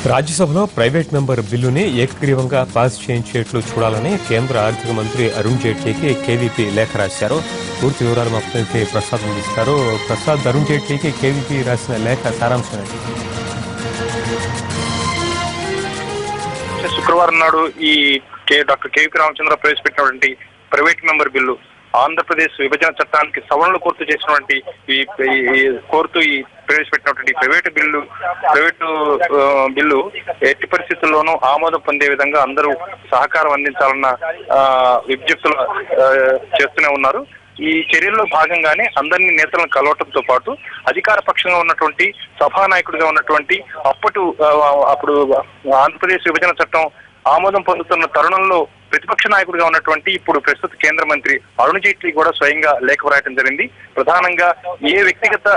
రాజ్యసభలో private member బిల్లుని ఏకగ్రీవంగా పాస్ చేయించేట్లు చూడాలని కేంద్ర ఆర్థిక మంత్రి అరుణ్ జైట్లీకి కేవీపీ లేఖ రాశారు. పూర్తి వివరాలు మా ప్రతినిధి ప్రసాద్ అందిస్తారు. ప్రసాద్, అరుణ్ జైట్లీకి కేవీపీ రాసిన లేఖ సారాంశం ఏంటి? శుక్రవారం నాడు ఈ డాక్టర్ కేవీపీ రామచంద్ర ప్రవేశపెట్టినటువంటి ప్రైవేట్ మెంబర్ బిల్లు ఆంధ్రప్రదేశ్ విభజన చట్టానికి సవరణలు కోరుతూ చేసినటువంటి ఈ ప్రవేశపెట్టినటువంటి ప్రైవేటు బిల్లు ఎట్టి పరిస్థితుల్లోనూ ఆమోదం పొందే విధంగా అందరూ సహకారం అందించాలన్న విజ్ఞప్తులు చేస్తూనే ఉన్నారు. ఈ చర్యల్లో భాగంగానే అందరినీ నేతలను కలవటంతో పాటు అధికార పక్షంగా ఉన్నటువంటి సభానాయకుడిగా ఉన్నటువంటి అప్పుడు ఆంధ్రప్రదేశ్ విభజన చట్టం ఆమోదం పొందుతున్న తరుణంలో ప్రతిపక్ష నాయకుడిగా ఉన్నటువంటి ఇప్పుడు ప్రస్తుత కేంద్ర మంత్రి అరుణ్ జైట్లీ కూడా స్వయంగా లేఖ రాయటం జరిగింది. ప్రధానంగా ఏ వ్యక్తిగత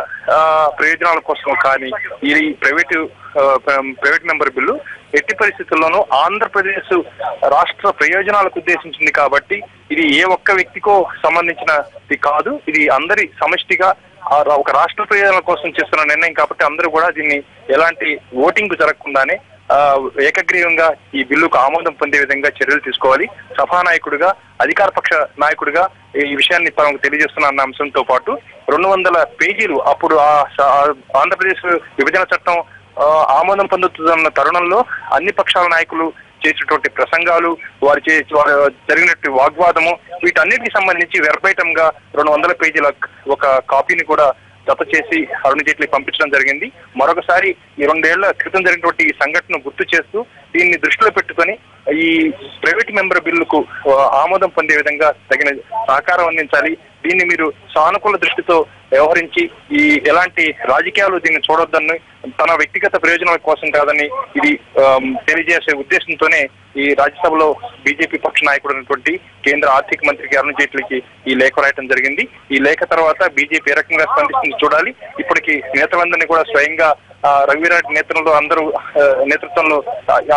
ప్రయోజనాల కోసం కానీ ఈ ప్రైవేట్ మెంబర్ బిల్లు ఎట్టి పరిస్థితుల్లోనూ ఆంధ్రప్రదేశ్ రాష్ట్ర ప్రయోజనాలకు ఉద్దేశించింది కాబట్టి ఇది ఏ ఒక్క వ్యక్తికో సంబంధించినది కాదు. ఇది అందరి సమష్టిగా ఒక రాష్ట్ర ప్రయోజనాల కోసం చేస్తున్న నిర్ణయం కాబట్టి అందరూ కూడా దీన్ని ఎలాంటి ఓటింగ్ జరగకుండానే ఏకగ్రీవంగా ఈ బిల్లుకు ఆమోదం పొందే విధంగా చర్యలు తీసుకోవాలి. సభానాయకుడిగా అధికార పక్ష నాయకుడిగా ఈ విషయాన్ని తమకు తెలియజేస్తున్న అన్న అంశంతో పాటు 200 పేజీలు అప్పుడు ఆంధ్రప్రదేశ్ విభజన చట్టం ఆమోదం పొందుతున్న తరుణంలో అన్ని పక్షాల నాయకులు చేసినటువంటి ప్రసంగాలు, వారు జరిగినట్టు వాగ్వాదము, వీటన్నిటికి సంబంధించి వెర్బైటం గా 200 పేజీల ఒక కాపీని కూడా జత చేసి అరుణ్ జైట్లీ పంపించడం జరిగింది. మరొకసారి ఈ 2 ఏళ్ల క్రితం జరిగినటువంటి ఈ సంఘటన గుర్తు చేస్తూ దీన్ని దృష్టిలో పెట్టుకొని ఈ ప్రైవేట్ మెంబర్ బిల్లుకు ఆమోదం పొందే విధంగా తగిన సహకారం అందించాలి. దీన్ని మీరు సానుకూల దృష్టితో వ్యవహరించి ఎలాంటి రాజకీయాలు దీన్ని చూడొద్దని, తన వ్యక్తిగత ప్రయోజనాల కోసం కాదని ఇది తెలియజేసే ఉద్దేశంతోనే ఈ రాజ్యసభలో బీజేపీ పక్ష నాయకుడు అయినటువంటి కేంద్ర ఆర్థిక మంత్రికి అరుణ్ జైట్లీకి ఈ లేఖ రాయటం జరిగింది. ఈ లేఖ తర్వాత బీజేపీ ఏ రకంగా స్పందిస్తుంది చూడాలి. ఇప్పటికి నేతలందరినీ కూడా స్వయంగా రఘువీరారెడ్డి నేతృత్వంలో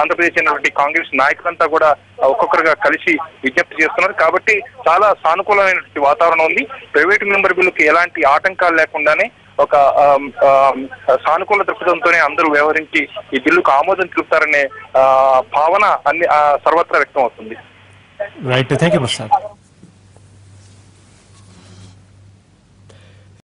ఆంధ్రప్రదేశ్ అయినటువంటి కాంగ్రెస్ నాయకులంతా కూడా ఒక్కొక్కరుగా కలిసి విజ్ఞప్తి చేస్తున్నారు. కాబట్టి చాలా సానుకూలమైనటువంటి వాతావరణం ఉంది. ప్రైవేట్ మెంబర్ బిల్లుకి ఎలాంటి ఆటంకాలు లేకుండానే ఒక సానుకూల దృక్పథంతోనే అందరూ వ్యవహరించి ఈ బిల్లుకు ఆమోదం తెలుపుతారనే భావన సర్వత్రా వ్యక్తం అవుతుంది. Right, thank you Prasad.